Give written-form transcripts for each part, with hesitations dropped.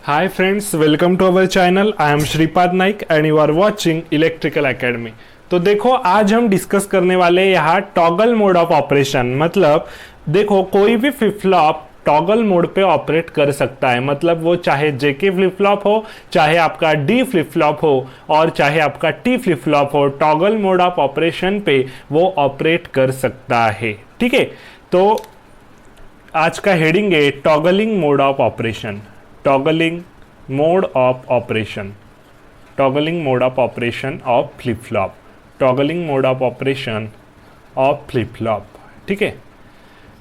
Hi friends, welcome to our channel. I am Shripad Naik and you are watching Electrical Academy. तो देखो आज हम discuss करने वाले यहाँ टॉगल मोड ऑफ ऑपरेशन। मतलब देखो कोई भी फ्लिप फ्लॉप टॉगल मोड पे ऑपरेट कर सकता है। मतलब वो चाहे जेके फ्लिप फ्लॉप हो, चाहे आपका डी फ्लिप फ्लॉप हो और चाहे आपका टी फ्लिप फ्लॉप हो, टॉगल मोड ऑफ ऑपरेशन पे वो ऑपरेट कर सकता है। ठीक है, तो आज का हेडिंग है toggling mode of operation. Toggling mode of operation, toggling mode of operation of flip flop, toggling mode of operation of flip flop. ठीक है,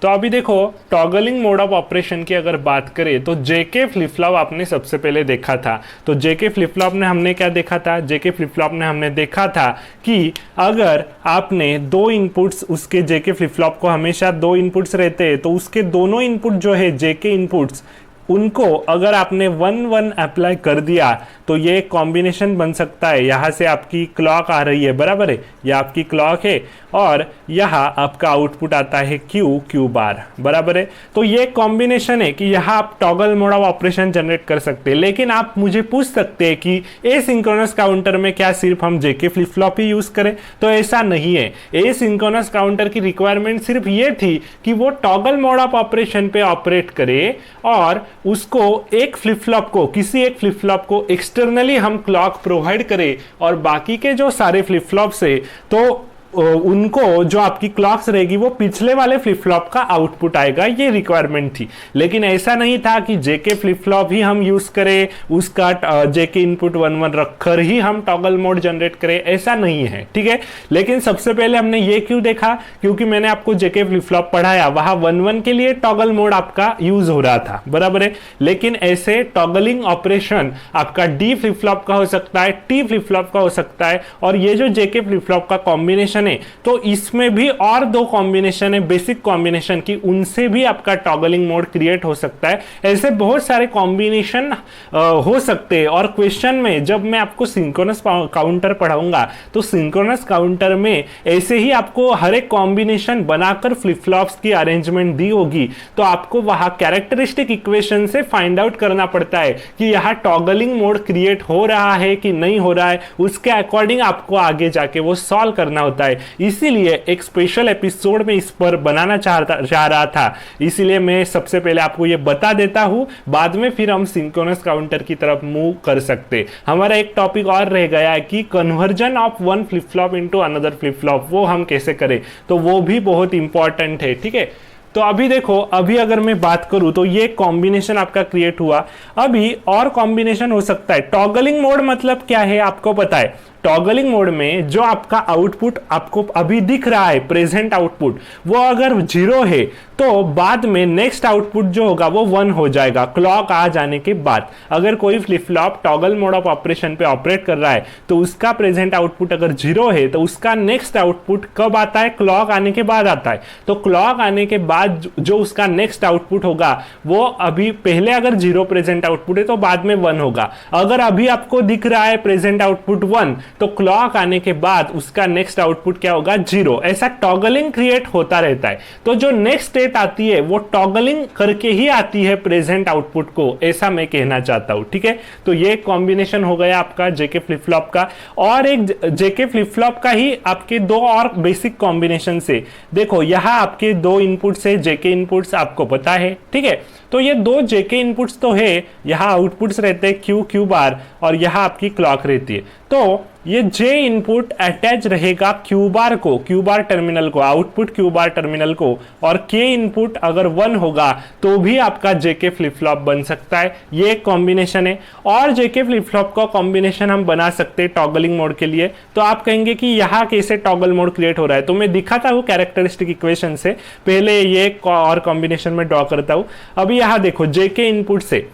तो अभी देखो टॉगलिंग मोड ऑफ ऑपरेशन की अगर बात करें तो जेके फ्लिप फ्लॉप आपने सबसे पहले देखा था। तो जेके फ्लिप फ्लॉप ने हमने क्या देखा था? जेके फ्लिप फ्लॉप ने हमने देखा था कि अगर आपने दो इनपुट्स, उसके जेके फ्लिप फ्लॉप को हमेशा दो इनपुट्स रहते हैं, तो उसके दोनों इनपुट जो है जेके इनपुट्स, उनको अगर आपने 1-1 अप्लाई कर दिया तो ये कॉम्बिनेशन बन सकता है। यहाँ से आपकी क्लॉक आ रही है, बराबर है, ये आपकी क्लॉक है और यहाँ आपका आउटपुट आता है क्यू बार, बराबर है। तो ये कॉम्बिनेशन है कि यहाँ आप toggle mode of operation generate कर सकते हैं। लेकिन आप मुझे पूछ सकते हैं कि एसिंक्रोनस काउंटर में क्या सिर्फ हम जेके फ्लिप फ्लॉप ही यूज करें? तो ऐसा नहीं है। एसिंक्रोनस काउंटर की रिक्वायरमेंट सिर्फ ये थी कि वो टॉगल मोड ऑफ ऑपरेशन पे ऑपरेट करे और उसको एक फ्लिप फ्लॉप को, किसी एक फ्लिप फ्लॉप को एक्सटर्नली हम क्लॉक प्रोवाइड करें और बाकी के जो सारे फ्लिप फ्लॉप्स है तो उनको जो आपकी क्लॉक्स रहेगी वो पिछले वाले फ्लिप फ्लॉप का आउटपुट आएगा, ये रिक्वायरमेंट थी। लेकिन ऐसा नहीं था कि जेके फ्लिप फ्लॉप ही हम यूज करें, उसका जेके इनपुट 1-1 रखकर ही हम टॉगल मोड जनरेट करें, ऐसा नहीं है। ठीक है, लेकिन सबसे पहले हमने ये क्यों देखा? क्योंकि मैंने आपको जेके फ्लिप फ्लॉप पढ़ाया, वहां 1-1 के लिए टॉगल मोड आपका यूज हो रहा था, बराबर है। लेकिन ऐसे टॉगलिंग ऑपरेशन आपका डी फ्लिप फ्लॉप का हो सकता है, टी फ्लिप फ्लॉप का हो सकता है, और ये जो जेके फ्लिप फ्लॉप का कॉम्बिनेशन है तो इसमें भी और दो कॉम्बिनेशन है बेसिक कॉम्बिनेशन की, उनसे भी आपका टॉगलिंग मोड क्रिएट हो सकता है। ऐसे बहुत सारे कॉम्बिनेशन हो सकते हैं। और क्वेश्चन में जब मैं आपको सिंक्रोनस काउंटर पढ़ाऊंगा तो सिंक्रोनस काउंटर में ऐसे ही आपको हर एक कॉम्बिनेशन बनाकर फ्लिप फ्लॉप्स की अरेंजमेंट दी होगी, तो आपको वहां कैरेक्टरिस्टिक इक्वेशन से फाइंड आउट करना पड़ता है कि यहां टॉगलिंग मोड क्रिएट हो रहा है कि नहीं हो रहा है। उसके अकॉर्डिंग आपको आगे जाके वो सॉल्व करना होता है। इसीलिए एक स्पेशल एपिसोड में इस पर बनाना चाह रहा था, इसीलिए मैं सबसे पहले आपको यह बता देता हूं, बाद में फिर हम सिंक्रोनस काउंटर की तरफ मूव कर सकते। हमारा एक टॉपिक और रह गया है कि conversion of one flip flop into another flip flop, वो हम कैसे करें, तो वो भी बहुत इंपॉर्टेंट है। ठीक है, तो अभी देखो, अभी अगर मैं बात करूं तो ये कॉम्बिनेशन आपका क्रिएट हुआ। अभी और कॉम्बिनेशन हो सकता है। टॉगलिंग मोड मतलब क्या है आपको पता है? टॉगलिंग मोड में जो आपका आउटपुट आपको अभी दिख रहा है, प्रेजेंट आउटपुट, वो अगर 0 है तो बाद में नेक्स्ट आउटपुट जो होगा वो 1 हो जाएगा क्लॉक आ जाने के बाद। अगर कोई flip flop toggle mode of operation पे ऑपरेट कर रहा है तो उसका प्रेजेंट आउटपुट अगर 0 है तो उसका नेक्स्ट आउटपुट कब आता है? क्लॉक आने के बाद आता है। तो क्लॉक आने के बाद जो उसका नेक्स्ट आउटपुट होगा वो अभी पहले अगर 0 प्रेजेंट आउटपुट है तो बाद में 1 होगा। अगर अभी आपको दिख रहा है प्रेजेंट आउटपुट 1 तो क्लॉक आने के बाद उसका नेक्स्ट आउटपुट क्या होगा? 0। ऐसा टॉगलिंग क्रिएट होता रहता है। तो जो नेक्स्ट स्टेट आती है वो टॉगलिंग करके ही आती है प्रेजेंट आउटपुट को, ऐसा मैं कहना चाहता हूं। ठीक है, तो ये कॉम्बिनेशन हो गया आपका जेके फ्लिप फ्लॉप का। और एक जेके फ्लिप फ्लॉप का ही आपके दो और बेसिक कॉम्बिनेशन से देखो, यहां आपके दो इनपुट्स है, जेके इनपुट्स आपको पता है। ठीक है, तो ये दो जेके इनपुट्स तो है, यहां आउटपुट्स रहते हैं क्यू बार और यहां आपकी क्लॉक रहती है। तो ये जे इनपुट अटैच रहेगा क्यू बार टर्मिनल को, आउटपुट क्यू बार टर्मिनल को, और के इनपुट अगर 1 होगा तो भी आपका जेके फ्लिप फ्लॉप बन सकता है। ये एक कॉम्बिनेशन है। और जेके फ्लिप फ्लॉप का कॉम्बिनेशन हम बना सकते हैं टॉगलिंग मोड के लिए। तो आप कहेंगे कि यहाँ कैसे टॉगल मोड क्रिएट हो रहा है, तो मैं दिखाता हूँ कैरेक्टरिस्टिक इक्वेशन से। पहले ये और कॉम्बिनेशन में ड्रॉ करता हूँ। अभी यहाँ देखो, जेके इनपुट से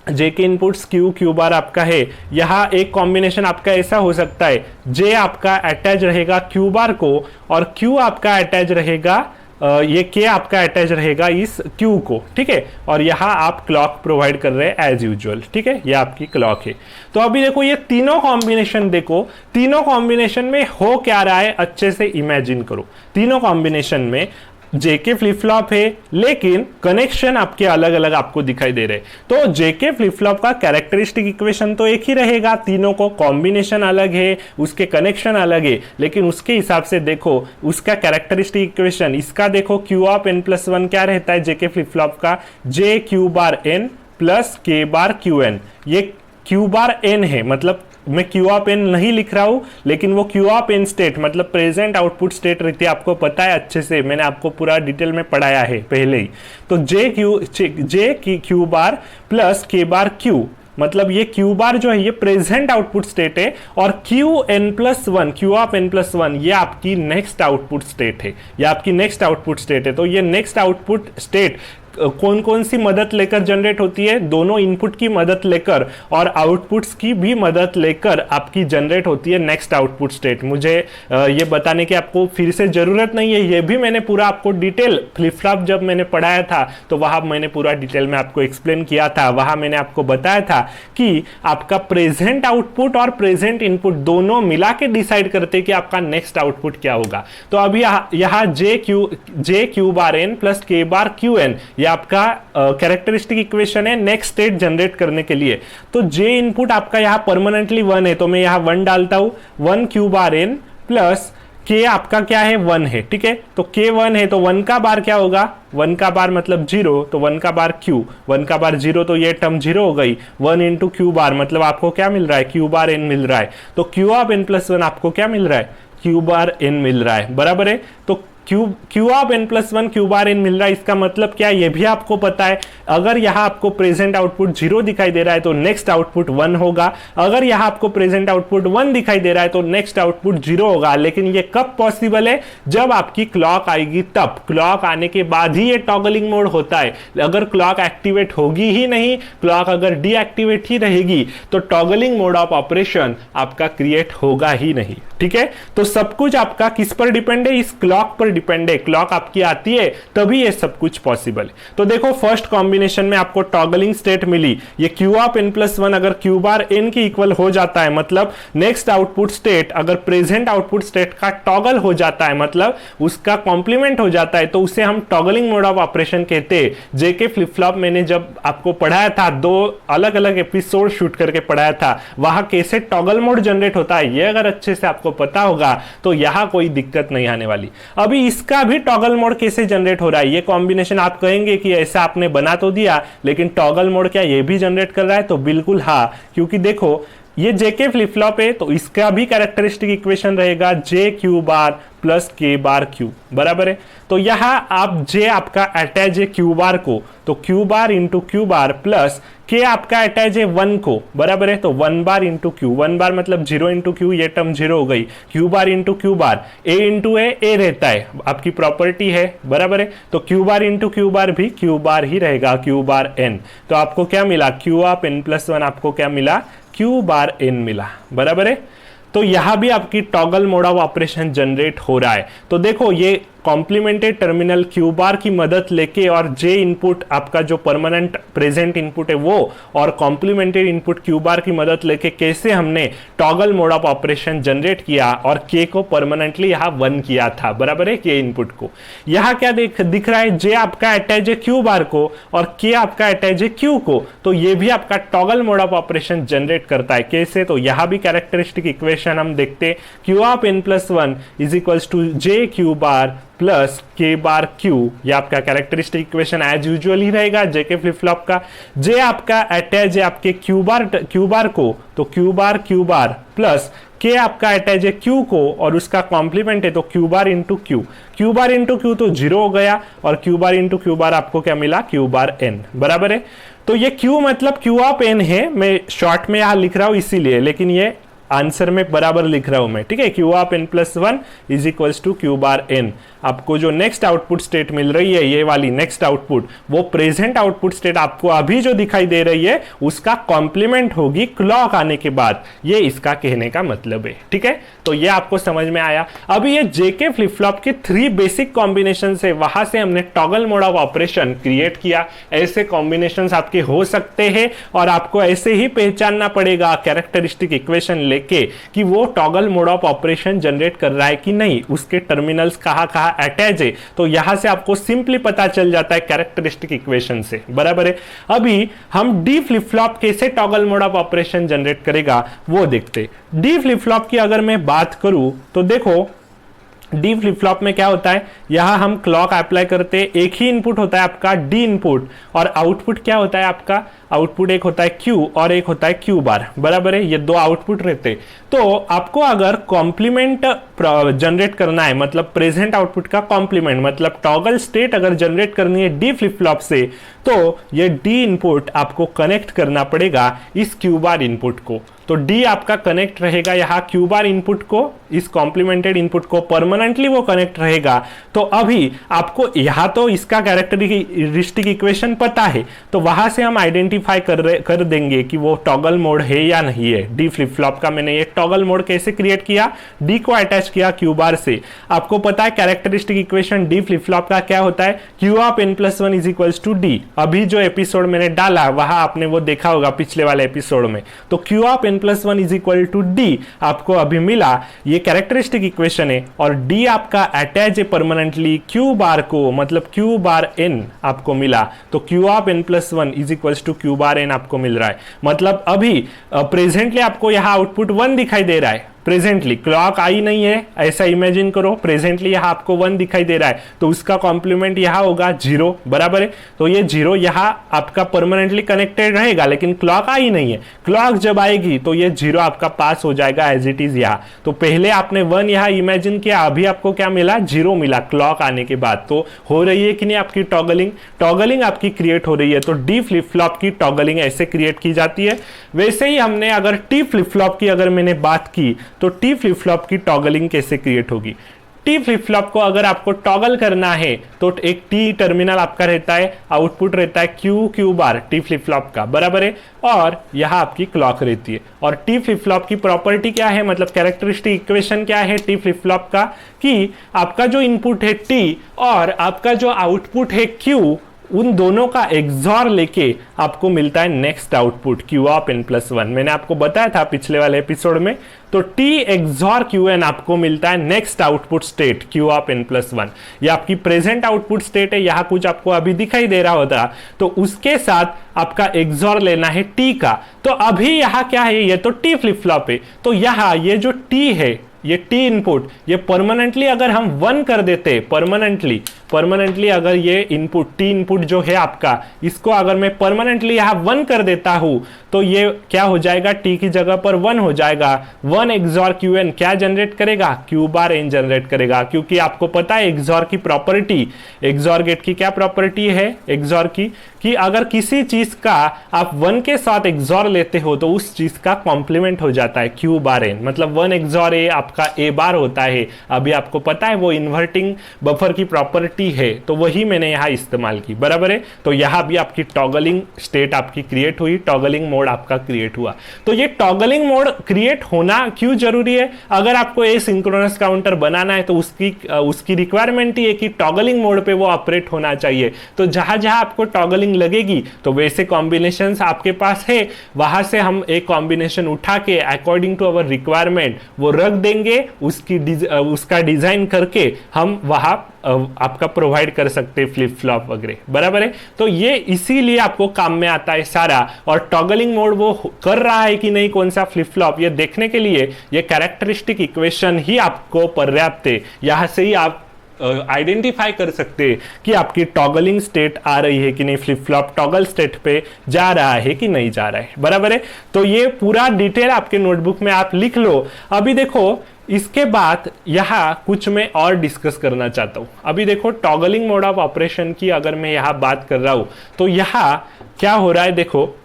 जेके इनपुट्स क्यू बार आपका है। यहाँ एक कॉम्बिनेशन आपका ऐसा हो सकता है, जे आपका अटैच रहेगा क्यू बार को और क्यू आपका अटैच रहेगा ये के आपका अटैच रहेगा इस क्यू को। ठीक है, और यहाँ आप क्लॉक प्रोवाइड कर रहे हैं एज यूजुअल। ठीक है, ये आपकी क्लॉक है। तो अभी देखो ये तीनों कॉम्बिनेशन, देखो तीनों कॉम्बिनेशन में हो क्या रहा है, अच्छे से इमेजिन करो। तीनों कॉम्बिनेशन में जेके फ्लिप फ्लॉप है लेकिन कनेक्शन आपके अलग अलग आपको दिखाई दे रहे। तो जेके फ्लिप फ्लॉप का कैरेक्टरिस्टिक इक्वेशन तो एक ही रहेगा, तीनों को कॉम्बिनेशन अलग है, उसके कनेक्शन अलग है, लेकिन उसके हिसाब से देखो उसका कैरेक्टरिस्टिक इक्वेशन, इसका देखो Q of N plus one क्या रहता है जेके फ्लिप फ्लॉप का, J Q bar N plus K bar Q N. ये क्यू बार एन है, मतलब मैं क्यू ऑफ एन नहीं लिख रहा हूं, लेकिन वो क्यू ऑफ एन स्टेट मतलब प्रेजेंट आउटपुट स्टेट रहती है, आपको पता है अच्छे से, मैंने आपको पूरा डिटेल में पढ़ाया है पहले ही। तो जे Q bar plus K bar Q, मतलब ये क्यू बार जो है ये प्रेजेंट आउटपुट स्टेट है, और Q N plus one, Q of N plus one, ये आपकी नेक्स्ट आउटपुट स्टेट है, ये आपकी नेक्स्ट आउटपुट स्टेट है। तो ये नेक्स्ट आउटपुट स्टेट कौन कौन सी मदद लेकर जनरेट होती है, दोनों इनपुट की मदद लेकर और आउटपुट्स की भी मदद लेकर आपकी जनरेट होती है नेक्स्ट आउटपुट स्टेट। मुझे ये बताने की आपको फिर से जरूरत नहीं है, ये भी मैंने पूरा आपको डिटेल फ्लिप फ्लॉप जब मैंने पढ़ाया था तो वहां मैंने पूरा डिटेल में आपको एक्सप्लेन किया था, वहां मैंने आपको बताया था कि आपका प्रेजेंट आउटपुट और प्रेजेंट इनपुट दोनों मिला के डिसाइड करते कि आपका नेक्स्ट आउटपुट क्या होगा। तो अभी यहाँ जे Q bar N plus K bar Q N ये आपका कैरेक्टरिस्टिक इक्वेशन है नेक्स्ट स्टेट जनरेट करने के लिए। तो जे इनपुट आपका यहां परमानेंटली 1 है, तो मैं यहां 1 डालता हूं, 1 क्यू बार एन प्लस के आपका क्या है 1 है, ठीक है। तो के 1 है तो 1 का बार क्या होगा, 1 का बार मतलब 0, तो 1 का बार क्यू, 1 का बार 0 तो ये टर्म 0 हो गई। 1 इंटू क्यू बार मतलब आपको क्या मिल रहा है, क्यू बार एन मिल रहा है। तो Q of N plus one आपको क्या मिल रहा है, क्यू बार एन मिल रहा है, बराबर है। तो Q of N plus one Q bar N मिल रहा है, इसका मतलब क्या है ये भी आपको पता है। अगर यहां आपको प्रेजेंट आउटपुट 0 दिखाई दे रहा है तो नेक्स्ट आउटपुट 1 होगा, अगर यहां आपको प्रेजेंट आउटपुट 1 दिखाई दे रहा है तो नेक्स्ट आउटपुट 0 होगा। लेकिन ये कब पॉसिबल है, जब आपकी क्लॉक आएगी तब, क्लॉक आने के बाद ही ये टॉगलिंग मोड होता है। अगर क्लॉक एक्टिवेट होगी ही नहीं, क्लॉक अगर डीएक्टिवेट ही रहेगी तो टॉगलिंग मोड ऑफ ऑपरेशन आपका क्रिएट होगा ही नहीं, ठीक है। तो सब कुछ आपका किस पर डिपेंड है, इस क्लॉक पर डिपेंड है। क्लॉक आपकी आती है तभी ये सब कुछ पॉसिबल है। तो देखो फर्स्ट कॉम्बिनेशन में आपको टॉगलिंग स्टेट मिली, ये Q of N plus one अगर क्यू बार एन के इक्वल हो जाता है, मतलब नेक्स्ट आउटपुट स्टेट अगर प्रेजेंट आउटपुट स्टेट का टॉगल हो जाता है, मतलब उसका कॉम्प्लीमेंट हो जाता है, तो उसे हम टॉगलिंग मोड ऑफ ऑपरेशन कहते हैं। जेके फ्लिप फ्लॉप मैंने जब आपको पढ़ाया था, 2 अलग अलग एपिसोड शूट करके पढ़ाया था, वहां कैसे टॉगल मोड जनरेट होता है, ये अगर अच्छे से आपको पता होगा तो यहां कोई दिक्कत नहीं आने वाली। अभी इसका भी टॉगल मोड कैसे जनरेट हो रहा है, ये कॉम्बिनेशन आप कहेंगे कि ऐसा आपने बना तो दिया लेकिन टॉगल मोड क्या ये भी जनरेट कर रहा है, तो बिल्कुल हाँ, क्योंकि देखो ये जेके फ्लिप फ्लॉप है तो इसका भी कैरेक्टरिस्टिक इक्वेशन रहेगा जे Q bar plus K bar Q, बराबर है। तो यहां आप जे आपका अटैच है क्यू बार को, तो Q bar into Q bar plus के आपका अटैच है 1 को, बराबर है। तो 1 बार इंटू क्यू, 1 बार मतलब 0 इंटू क्यू, ये टर्म 0 हो गई। Q bar into Q bar, A into A रहता है, आपकी प्रॉपर्टी है, बराबर है। तो Q bar into Q bar भी क्यू बार ही रहेगा, क्यू बार एन। तो आपको क्या मिला, Q of N plus one आपको क्या मिला, क्यू बार एन मिला, बराबर है। तो यहां भी आपकी toggle mode of operation generate हो रहा है। तो देखो ये कॉम्प्लीमेंटेड टर्मिनल क्यू बार की मदद लेके और जे इनपुट आपका जो परमानेंट प्रेजेंट इनपुट है वो, और कॉम्प्लीमेंटेड इनपुट क्यू बार की मदद लेके कैसे हमने toggle mode of operation generate किया और के को परमानेंटली यहां 1 किया था, बराबर है, के इनपुट को। यहां क्या दिख रहा है, जे आपका अटैच है क्यू बार को और के आपका अटैच है क्यू को, तो ये भी आपका toggle mode of operation generate करता है। कैसे, तो यहां भी कैरेक्टरिस्टिक इक्वेशन हम देखते हैं, Q of N plus one is equals to J Q bar plus K bar Q, ये आपका कैरेक्टरिस्टिक इक्वेशन एज यूजुअल ही रहेगा जेके फ्लिप फ्लॉप का। जे आपका अटैच है आपके क्यू बार को, तो क्यू बार प्लस के आपका अटैच है क्यू को और उसका कॉम्प्लीमेंट है तो Q bar into Q, Q bar into Q तो 0 हो गया, और क्यू बार इंटू क्यू बार आपको क्या मिला, क्यू बार एन, बराबर है। तो ये क्यू मतलब क्यू ऑफ एन है, मैं शॉर्ट में यहां लिख रहा हूं इसीलिए, लेकिन ये आंसर में बराबर लिख रहा हूं मैं, ठीक है। Q of N plus one is equals to Q bar N. आपको जो नेक्स्ट आउटपुट स्टेट मिल रही है, ये वाली नेक्स्ट आउटपुट, वो प्रेजेंट आउटपुट स्टेट आपको अभी जो दिखाई दे रही है उसका कॉम्प्लीमेंट होगी क्लॉक आने के बाद, ये इसका कहने का मतलब है, ठीक है। तो ये आपको समझ में आया। अभी ये जेके फ्लिप फ्लॉप के 3 बेसिक कॉम्बिनेशन है, वहां से हमने toggle mode of operation create किया। ऐसे कॉम्बिनेशन आपके हो सकते हैं और आपको ऐसे ही पहचानना पड़ेगा कैरेक्टरिस्टिक इक्वेशन लेके देख के कि वो toggle mode of operation generate कर रहा है कि नहीं, उसके टर्मिनल्स कहाँ कहाँ अटैच है, तो यहां से आपको सिंपली पता चल जाता है कैरेक्टरिस्टिक इक्वेशन से, बराबर है। अभी हम डी फ्लिप फ्लॉप कैसे toggle mode of operation generate करेगा वो देखते। डी फ्लिप फ्लॉप की अगर मैं बात करूं तो देखो डी फ्लिप फ्लॉप में क्या होता है, यहां हम क्लॉक अप्लाई करते हैं, एक ही इनपुट होता है आपका डी इनपुट, और आउटपुट क्या होता है आपका, आउटपुट एक होता है क्यू और एक होता है क्यू बार, बराबर है, ये दो आउटपुट रहते। तो आपको अगर कॉम्प्लीमेंट जनरेट करना है, मतलब प्रेजेंट आउटपुट का कॉम्प्लीमेंट, मतलब टॉगल स्टेट अगर जनरेट करनी है डी फ्लिप फ्लॉप से, तो ये डी इनपुट आपको कनेक्ट करना पड़ेगा इस क्यू बार इनपुट को। तो डी आपका कनेक्ट रहेगा यहाँ क्यू बार इनपुट को, इस कॉम्प्लीमेंटेड इनपुट को परमानेंटली वो कनेक्ट रहेगा। तो अभी आपको यहाँ तो इसका कैरेक्टरिस्टिक इक्वेशन पता है, तो वहां से हम आइडेंटिफाई कर देंगे कि वो टॉगल मोड है या नहीं है। डी फ्लिप फ्लॉप का मैंने ये टॉगल मोड कैसे क्रिएट किया, डी को अटैच किया क्यू बार से। आपको पता है characteristic equation D flip flop का क्या होता है, Q of n+1 is equals to D. अभी जो एपिसोड मैंने डाला वहां आपने वो देखा होगा पिछले वाले एपिसोड में, तो Q of n+1 is equal to D आपको अभी मिला, ये कैरेक्टरिस्टिक इक्वेशन है। और डी आपका अटैच है परमानेंटली क्यू बार को, मतलब क्यू बार n आपको मिला, तो Q of n+1 is equals to Q bar n आपको मिल रहा है। मतलब अभी प्रेजेंटली आपको यहाँ आउटपुट 1 दिखाई दे रहा है, प्रेजेंटली क्लॉक आई नहीं है, ऐसा इमेजिन करो, प्रेजेंटली यहां आपको 1 दिखाई दे रहा है, तो उसका कॉम्प्लीमेंट यहां होगा 0, बराबर है। तो ये 0 यहां आपका परमानेंटली कनेक्टेड रहेगा, लेकिन क्लॉक आई नहीं है, क्लॉक जब आएगी तो ये 0 आपका पास हो जाएगा एज इट इज यहां। तो पहले आपने 1 यहां इमेजिन किया, अभी आपको क्या मिला, 0 मिला क्लॉक आने के बाद। तो हो रही है कि नहीं आपकी टॉगलिंग आपकी क्रिएट हो रही है। तो डी फ्लिप फ्लॉप की टॉगलिंग ऐसे क्रिएट की जाती है। वैसे ही हमने अगर टी फ्लिप फ्लॉप की अगर मैंने बात की, तो टी फ्लिप फ्लॉप की टॉगलिंग कैसे क्रिएट होगी। टी फ्लिप फ्लॉप को अगर आपको टॉगल करना है तो एक टी टर्मिनल आपका रहता है, आउटपुट रहता है Q bar T flip flop का, बराबर है, और यहां आपकी क्लॉक रहती है। और टी फ्लिप फ्लॉप की प्रॉपर्टी क्या है, मतलब कैरेक्टरिस्टिक इक्वेशन क्या है टी फ्लिप फ्लॉप का, कि आपका जो इनपुट है टी और आपका जो आउटपुट है क्यू, उन दोनों का एक्सॉर लेके आपको मिलता है next output Q of n+1। मैंने आपको बताया था पिछले वाले एपिसोड में। तो टी एक्सॉर क्यू एन आपको मिलता है next output state Q of n+1। ये आपकी प्रेजेंट आउटपुट स्टेट है, यहां कुछ आपको अभी दिखाई दे रहा होता, तो उसके साथ आपका एक्सॉर लेना है टी का। तो अभी यहां क्या है, ये तो टी फ्लिप फ्लॉप है, तो यहां ये जो टी है, ये टी इनपुट, ये परमानेंटली अगर हम 1 कर देते, परमानेंटली अगर ये इनपुट टी इनपुट जो है आपका, इसको अगर मैं परमानेंटली यहां 1 कर देता हूं, तो ये क्या हो जाएगा, टी की जगह पर 1 हो जाएगा। 1 एक्सॉर क्यू एन क्या जनरेट करेगा, क्यू बार एन जनरेट करेगा। क्योंकि आपको पता है एक्सॉर की प्रॉपर्टी, एक्सॉर गेट की क्या प्रॉपर्टी है एक्सॉर की, कि अगर किसी चीज का आप 1 के साथ एक्सॉर लेते हो तो उस चीज का कॉम्प्लीमेंट हो जाता है क्यू बार एन, मतलब 1 एक्सॉर ए आपका ए बार होता है। अभी आपको पता है वो इन्वर्टिंग बफर की प्रॉपर्टी है, तो वही मैंने यहां इस्तेमाल की, बराबर है। तो यहां भी आपकी टॉगलिंग स्टेट आपकी क्रिएट हुई, टॉगलिंग मोड आपका क्रिएट हुआ। तो ये टॉगलिंग मोड क्रिएट होना क्यों जरूरी है, अगर आपको एसिंक्रोनस काउंटर बनाना है तो उसकी रिक्वायरमेंट ही है कि टॉगलिंग मोड पे वो ऑपरेट होना चाहिए। तो जहां जहां आपको टॉगलिंग लगेगी, तो वैसे कॉम्बिनेशंस आपके पास है, वहां से हम एक कॉम्बिनेशन उठा के अकॉर्डिंग टू अवर रिक्वायरमेंट वो रख देंगे, उसका डिजाइन करके हम वहां आपका प्रोवाइड कर सकते हैं फ्लिप फ्लॉप वगैरह, बराबर है। तो ये इसीलिए आपको काम में आता है सारा। और टॉगलिंग मोड वो कर रहा है कि नहीं कौन सा फ्लिप फ्लॉप, ये देखने के लिए ये कैरेक्टरिस्टिक इक्वेशन ही आपको पर्याप्त है। यहां से ही आप आइडेंटिफाई कर सकते हैं कि आपकी टॉगलिंग स्टेट आ रही है कि नहीं, फ्लिप फ्लॉप टॉगल स्टेट पे जा रहा है कि नहीं जा रहा है, बराबर है। तो ये पूरा डिटेल आपके नोटबुक में आप लिख लो। अभी देखो इसके बाद यहां कुछ मैं और डिस्कस करना चाहता हूं। अभी देखो टॉगलिंग मोड ऑफ ऑपरेशन की अगर मैं यहां बात कर रहा हूं, तो यहां क्या हो रहा है, देखो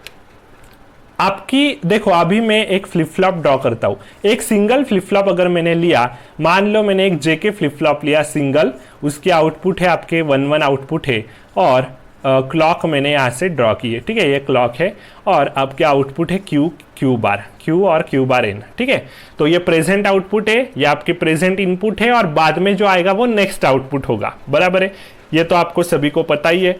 आपकी, देखो अभी मैं एक फ्लिप फ्लॉप ड्रॉ करता हूं। एक सिंगल फ्लिप फ्लॉप अगर मैंने लिया, मान लो मैंने एक जेके फ्लिप फ्लॉप लिया सिंगल, उसकी आउटपुट है आपके 1 आउटपुट है, और क्लॉक मैंने यहां से ड्रॉ की है, ठीक है, ये क्लॉक है, और आपके आउटपुट है क्यू बार, क्यू और क्यू बार एन, ठीक है। तो ये प्रेजेंट आउटपुट है, ये आपके प्रेजेंट इनपुट है, और बाद में जो आएगा वो नेक्स्ट आउटपुट होगा, बराबर है। ये तो आपको सभी को पता ही है।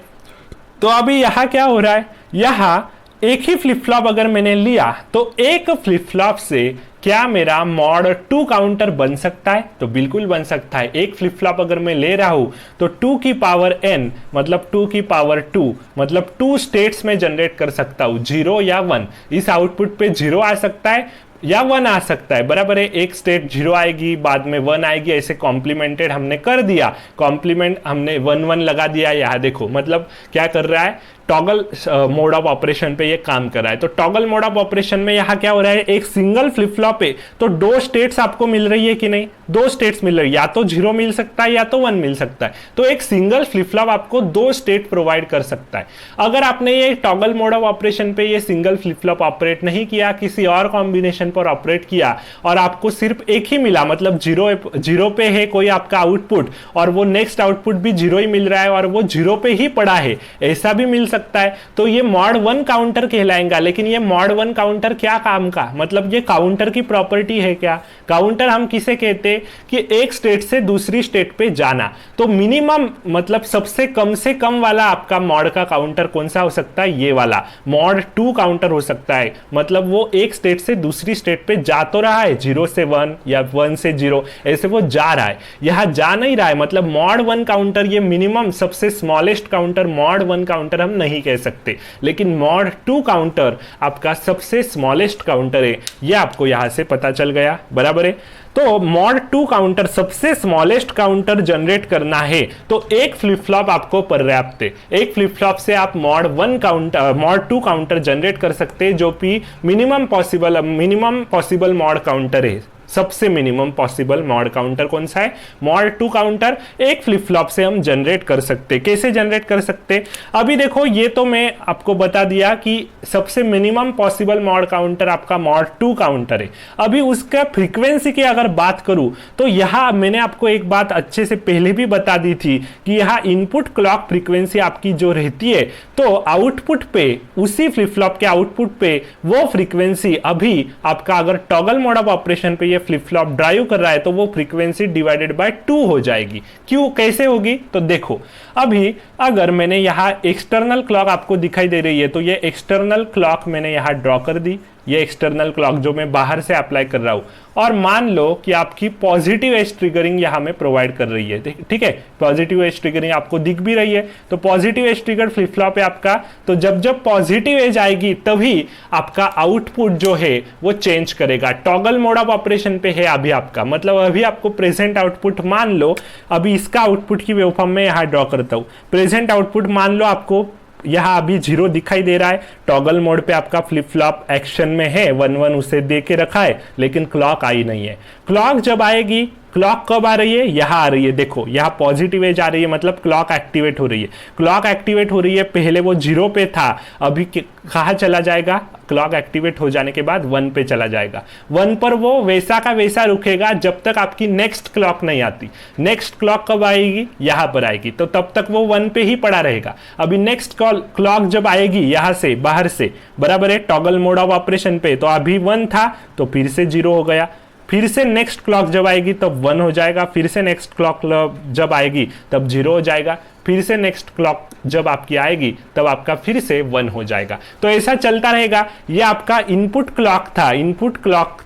तो अभी यहां क्या हो रहा है, यहां एक ही फ्लिप फ्लॉप अगर मैंने लिया तो एक फ्लिप फ्लॉप से क्या मेरा मॉड 2 काउंटर बन सकता है? तो बिल्कुल बन सकता है। एक फ्लिप फ्लॉप अगर मैं ले रहा हूं तो 2 की पावर n मतलब 2 की पावर 2 मतलब 2 स्टेट्स में जनरेट कर सकता हूं, 0 या 1। इस आउटपुट पे 0 आ सकता है या 1 आ सकता है, बराबर है। एक स्टेट 0 आएगी, बाद में 1 आएगी, ऐसे कॉम्प्लीमेंटेड हमने कर दिया, कॉम्प्लीमेंट हमने 1 1 लगा दिया। यहाँ देखो मतलब क्या कर रहा है, टॉगल मोड ऑफ ऑपरेशन पे ये काम कर रहा है। तो टॉगल मोड ऑफ ऑपरेशन में यहाँ क्या हो रहा है, एक सिंगल फ्लिप फ्लॉप है तो 2 स्टेट्स आपको मिल रही है कि नहीं? 2 स्टेट्स मिल रही है, या तो 0 मिल सकता है या तो 1 मिल सकता है। तो एक सिंगल फ्लिप फ्लॉप आपको 2 स्टेट प्रोवाइड कर सकता है। अगर आपने ये टॉगल मोड ऑफ ऑपरेशन पे ये सिंगल फ्लिप फ्लॉप ऑपरेट नहीं किया, किसी और कॉम्बिनेशन पर ऑपरेट किया और आपको सिर्फ एक ही मिला, मतलब 0 पे है कोई आपका आउटपुट और वो नेक्स्ट आउटपुट भी 0 ही मिल रहा है और वो 0 पे ही पड़ा है, ऐसा भी मिल सकता है, तो ये मॉड 1 काउंटर कहलाएगा। लेकिन ये मॉड 1 काउंटर क्या काम का, मतलब ये काउंटर की प्रॉपर्टी है क्या? काउंटर हम किसे कहते हैं कि एक स्टेट से दूसरी स्टेट पे जाना। तो मिनिमम मतलब सबसे कम से कम वाला आपका मॉड का काउंटर कौन सा हो सकता है? ये वाला मॉड 2 काउंटर हो सकता है। मतलब वो एक स्टेट से दूसरी स्टेट पे जा तो रहा है, 0 से 1 या 1 से 0, ऐसे वो जा रहा है, यहां जा नहीं रहा है। मतलब मॉड 1 काउंटर ये मिनिमम सबसे स्मॉलेस्ट काउंटर मॉड 1 काउंटर हम नहीं कह सकते, लेकिन मॉड 2 काउंटर आपका सबसे स्मॉलेस्ट काउंटर है, ये आपको यहां से पता चल गया, बराबर है। तो मॉड 2 काउंटर सबसे स्मॉलेस्ट काउंटर जनरेट करना है तो एक फ्लिप फ्लॉप आपको पर्याप्त है। एक फ्लिप फ्लॉप से आप मॉड 2 काउंटर जनरेट कर सकते हैं, जो कि मिनिमम पॉसिबल मॉड काउंटर है। सबसे मिनिमम पॉसिबल मॉड काउंटर कौन सा है? मॉड 2 काउंटर एक फ्लिप फ्लॉप से हम जनरेट कर सकते। कैसे जनरेट कर सकते? अभी देखो ये तो मैं आपको बता दिया कि सबसे मिनिमम पॉसिबल मॉड काउंटर आपका मॉड 2 काउंटर है। अभी उसका फ्रीक्वेंसी की अगर बात करूं तो यहां मैंने आपको एक बात अच्छे से पहले भी बता दी थी कि यहां इनपुट क्लॉक फ्रीक्वेंसी आपकी जो रहती है, तो आउटपुट पे उसी फ्लिप फ्लॉप के आउटपुट पे वो फ्रीक्वेंसी अभी आपका अगर टॉगल मोड ऑफ ऑपरेशन पे फ्लिप फ्लॉप ड्राइव कर रहा है तो वो फ्रीक्वेंसी डिवाइडेड बाय 2 हो जाएगी। क्यों, कैसे होगी? तो देखो अभी अगर मैंने यहां एक्सटर्नल क्लॉक आपको दिखाई दे रही है तो ये एक्सटर्नल क्लॉक मैंने यहां ड्रॉ कर दी, ये एक्सटर्नल क्लॉक जो मैं बाहर से अप्लाई कर रहा हूं, और मान लो कि आपकी पॉजिटिव एज ट्रिगरिंग यहां में प्रोवाइड कर रही है, ठीक है, पॉजिटिव एज ट्रिगरिंग आपको दिख भी रही है। तो positive edge trigger flip flop है आपका, तो जब जब पॉजिटिव एज आएगी तभी आपका आउटपुट जो है वो चेंज करेगा। टॉगल मोड ऑफ ऑपरेशन पे है अभी आपका, मतलब अभी आपको प्रेजेंट आउटपुट मान लो, अभी इसका आउटपुट की वेवफॉर्म में यहां ड्रॉ करता हूं। प्रेजेंट आउटपुट मान लो आपको यहां अभी 0 दिखाई दे रहा है, टॉगल मोड पे आपका फ्लिप फ्लॉप एक्शन में है, 1 1 उसे दे के रखा है, लेकिन क्लॉक आई नहीं है। क्लॉक जब आएगी, क्लॉक कब आ रही है? यहां आ रही है, देखो यहां पॉजिटिव एज आ रही है, मतलब क्लॉक एक्टिवेट हो रही है। क्लॉक एक्टिवेट हो रही है, पहले वो 0 पे था, अभी कहां चला जाएगा? क्लॉक एक्टिवेट हो जाने के बाद 1 पे चला जाएगा। 1 पर वो वैसा का वैसा रुकेगा जब तक आपकी नेक्स्ट क्लॉक नहीं आती। नेक्स्ट क्लॉक कब आएगी? यहां पर आएगी, तो तब तक वो 1 पे ही पड़ा रहेगा। अभी नेक्स्ट क्लॉक जब आएगी यहां से बाहर से, बराबर है, टॉगल मोड ऑफ ऑपरेशन पे, तो अभी 1 था तो फिर से 0 हो गया, फिर से नेक्स्ट क्लॉक जब आएगी तब 1 हो जाएगा, फिर से नेक्स्ट क्लॉक जब आएगी तब 0 हो जाएगा, फिर से नेक्स्ट क्लॉक जब आपकी आएगी तब आपका फिर से 1 हो जाएगा। तो ऐसा चलता रहेगा। ये आपका इनपुट क्लॉक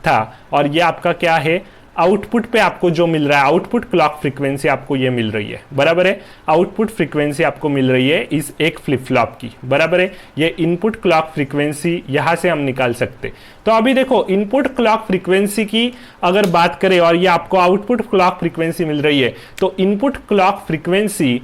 था और ये आपका क्या है? आउटपुट पे आपको जो मिल रहा है, आउटपुट क्लॉक फ्रीक्वेंसी आपको ये मिल रही है, बराबर है। आउटपुट फ्रीक्वेंसी आपको मिल रही है इस एक फ्लिप फ्लॉप की, बराबर है। ये इनपुट क्लॉक फ्रीक्वेंसी यहां से हम निकाल सकते। तो अभी देखो इनपुट क्लॉक फ्रीक्वेंसी की अगर बात करें और ये आपको आउटपुट क्लॉक फ्रीक्वेंसी मिल रही है, तो इनपुट क्लॉक फ्रीक्वेंसी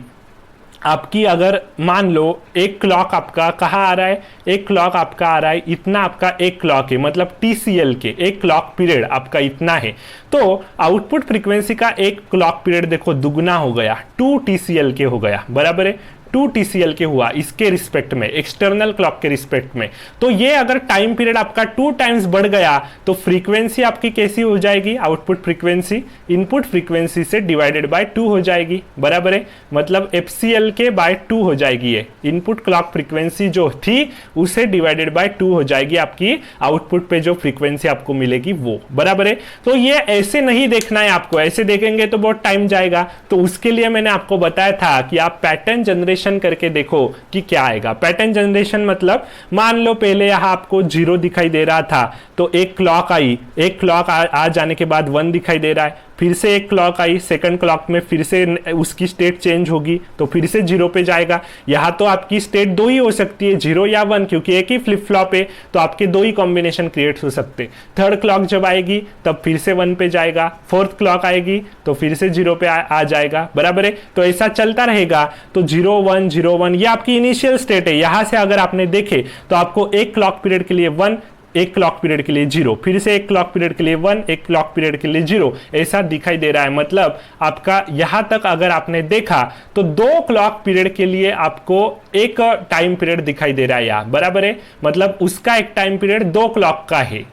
आपकी अगर मान लो एक क्लॉक आपका कहाँ आ रहा है, एक क्लॉक आपका आ रहा है, इतना आपका एक क्लॉक है, मतलब TCL के एक क्लॉक पीरियड आपका इतना है, तो आउटपुट फ्रीक्वेंसी का एक क्लॉक पीरियड देखो दुगना हो गया, 2 TCL के हो गया, बराबर है। 2 TCL के हुआ इसके रिस्पेक्ट में, एक्सटर्नल क्लॉक के रिस्पेक्ट में। तो ये अगर टाइम पीरियड आपका 2 टाइम्स बढ़ गया तो फ्रीक्वेंसी आपकी कैसी हो जाएगी? आउटपुट फ्रीक्वेंसी इनपुट फ्रीक्वेंसी से डिवाइडेड बाय 2 हो जाएगी, बराबर है। मतलब FCL के बाय 2 हो जाएगी, ये इनपुट क्लॉक फ्रीक्वेंसी जो थी उसे डिवाइडेड बाय 2 हो जाएगी आपकी आउटपुट पे जो फ्रीक्वेंसी आपको मिलेगी वो, बराबर है। तो ये ऐसे नहीं देखना है आपको, ऐसे देखेंगे तो बहुत टाइम जाएगा। तो उसके लिए मैंने आपको बताया था कि आप पैटर्न जनरेशन जनरेशन करके देखो कि क्या आएगा। पैटर्न जनरेशन मतलब मान लो पहले यहाँ आपको 0 दिखाई दे रहा था, तो एक क्लॉक आई, एक क्लॉक आ जाने के बाद 1 दिखाई दे रहा है, फिर से एक क्लॉक आई, सेकंड क्लॉक में फिर से उसकी स्टेट चेंज होगी तो फिर से 0 पे जाएगा। यहाँ तो आपकी स्टेट 2 ही हो सकती है, 0 या 1, क्योंकि एक ही फ्लिप फ्लॉप है तो आपके 2 ही कॉम्बिनेशन क्रिएट हो सकते। थर्ड क्लॉक जब आएगी तब फिर से 1 पे जाएगा, फोर्थ क्लॉक आएगी तो फिर से 0 पे आ जाएगा, बराबर है। तो ऐसा चलता रहेगा। तो 0 1 0 1 ये आपकी इनिशियल स्टेट है। यहां से अगर आपने देखे तो आपको एक क्लॉक पीरियड के लिए 1, एक क्लॉक पीरियड के लिए 0, फिर से एक क्लॉक पीरियड के लिए 1, एक क्लॉक पीरियड के लिए 0, ऐसा दिखाई दे रहा है। मतलब आपका यहां तक अगर आपने देखा तो 2 क्लॉक पीरियड के लिए आपको एक टाइम पीरियड दिखाई दे रहा है यहाँ, बराबर है। मतलब उसका एक टाइम पीरियड 2 क्लॉक का है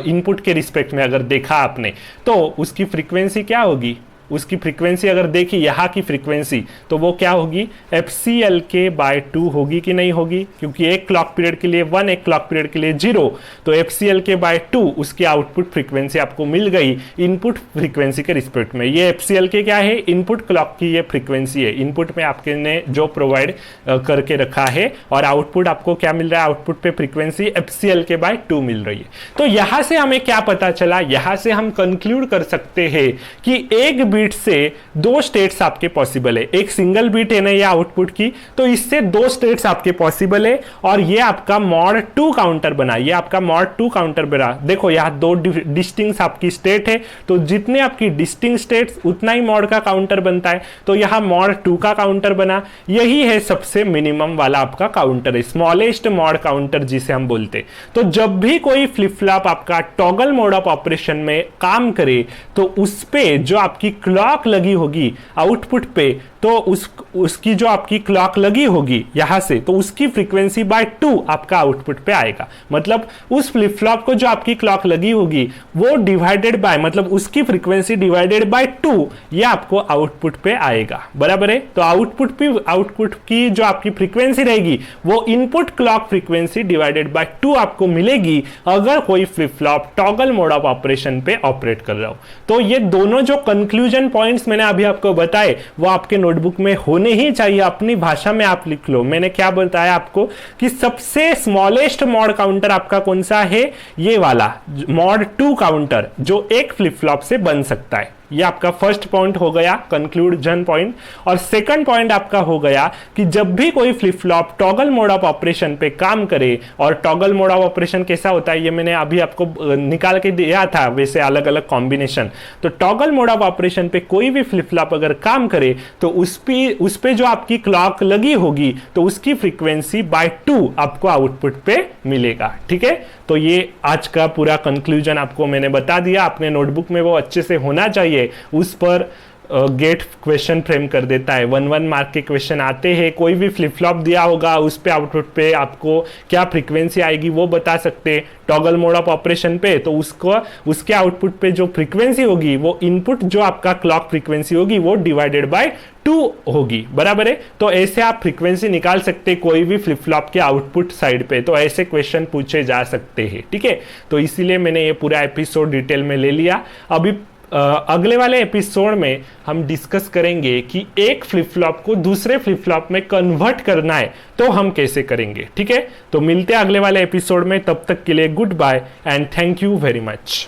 इनपुट के रिस्पेक्ट में। अगर देखा आपने तो उसकी फ्रीक्वेंसी क्या होगी, उसकी फ्रीक्वेंसी अगर देखी यहाँ की फ्रीक्वेंसी तो वो क्या होगी, FCLK/2 होगी कि नहीं होगी, क्योंकि एक क्लॉक पीरियड के लिए 1, एक क्लॉक पीरियड के लिए 0, तो FCLK/2 उसकी आउटपुट फ्रीक्वेंसी आपको मिल गई इनपुट फ्रीक्वेंसी के रिस्पेक्ट में। ये FCLK क्या है, इनपुट क्लॉक की ये फ्रीक्वेंसी है, इनपुट में आपके ने जो प्रोवाइड करके रखा है, और आउटपुट आपको क्या मिल रहा है, आउटपुट पे फ्रीक्वेंसी FCLK/2 मिल रही है। तो यहां से हमें क्या पता चला, यहां से हम कंक्लूड कर सकते हैं कि एक बीट से 2 स्टेट्स आपके पॉसिबल है। एक सिंगल बीट है ना ये आउटपुट की, तो इससे 2 स्टेट्स आपके पॉसिबल है, और ये आपका मॉड 2 काउंटर बना, ये आपका मॉड 2 काउंटर बना। देखो यहाँ 2 डिस्टिंक्ट आपकी स्टेट है, तो जितने आपकी डिस्टिंक्ट स्टेट्स उतना ही मॉड का काउंटर बनता है। तो यहाँ मॉड 2 का काउंटर बना, यही है सबसे मिनिमम वाला आपका काउंटर है, स्मॉलेस्ट मॉड काउंटर जिसे हम बोलते। तो जब भी कोई फ्लिप फ्लॉप आपका टॉगल मोड ऑफ ऑपरेशन में काम करे तो उस पे जो आपकी क्लॉक लगी होगी आउटपुट पे, तो उसकी जो आपकी क्लॉक लगी होगी यहां से, तो उसकी फ्रीक्वेंसी बाय 2 आपका आउटपुट पे आएगा। मतलब उस फ्लिप फ्लॉप को जो आपकी क्लॉक लगी होगी वो डिवाइडेड बाय, मतलब उसकी फ्रीक्वेंसी डिवाइडेड बाय 2 ये आपको आउटपुट पे आएगा, बराबर है। तो आउटपुट की जो आपकी फ्रीक्वेंसी रहेगी वो input clock frequency divided by 2 आपको मिलेगी अगर कोई flip flop toggle mode of operation पे ऑपरेट कर रहा हो। तो ये दोनों जो कंक्लूजन पॉइंट्स मैंने अभी आपको बताए वो आपके नोटबुक में होने ही चाहिए, अपनी भाषा में आप लिख लो। मैंने क्या बताया आपको कि सबसे स्मॉलेस्ट मॉड काउंटर आपका कौन सा है, ये वाला मॉड 2 काउंटर जो एक फ्लिप फ्लॉप से बन सकता है। ये आपका फर्स्ट पॉइंट हो गया, कंक्लूजन पॉइंट। और सेकंड पॉइंट आपका हो गया कि जब भी कोई flip flop toggle mode of operation पे काम करे, और टॉगल मोड ऑफ ऑपरेशन कैसा होता है ये मैंने अभी आपको निकाल के दिया था, वैसे अलग अलग कॉम्बिनेशन। तो टॉगल मोड ऑफ ऑपरेशन पे कोई भी फ्लिप फ्लॉप अगर काम करे तो उस पे जो आपकी क्लॉक लगी होगी तो उसकी फ्रीक्वेंसी बाय 2 आपको आउटपुट पे मिलेगा, ठीक है। तो ये आज का पूरा कंक्लूजन आपको मैंने बता दिया, अपने नोटबुक में वो अच्छे से होना चाहिए। उस पर गेट क्वेश्चन फ्रेम कर देता है, 1 मार्क के क्वेश्चन आते हैं। कोई भी फ्लिप फ्लॉप दिया होगा उस पे आउटपुट पे आपको क्या फ्रीक्वेंसी आएगी वो बता सकते हैं। टॉगल मोड ऑफ ऑपरेशन पे तो उसके आउटपुट पे जो फ्रीक्वेंसी होगी वो इनपुट जो आपका क्लॉक फ्रीक्वेंसी होगी वो डिवाइडेड बाय 2 होगी, बराबर है। तो ऐसे आप फ्रीक्वेंसी निकाल सकते हैं कोई भी फ्लिप फ्लॉप के आउटपुट साइड पे, तो ऐसे क्वेश्चन पूछे जा सकते हैं, ठीक है। तो इसीलिए मैंने ये पूरा एपिसोड डिटेल में ले लिया। अभी अगले वाले एपिसोड में हम डिस्कस करेंगे कि एक फ्लिप फ्लॉप को दूसरे फ्लिप फ्लॉप में कन्वर्ट करना है तो हम कैसे करेंगे, ठीक है। तो मिलते हैं अगले वाले एपिसोड में, तब तक के लिए good bye and thank you very much.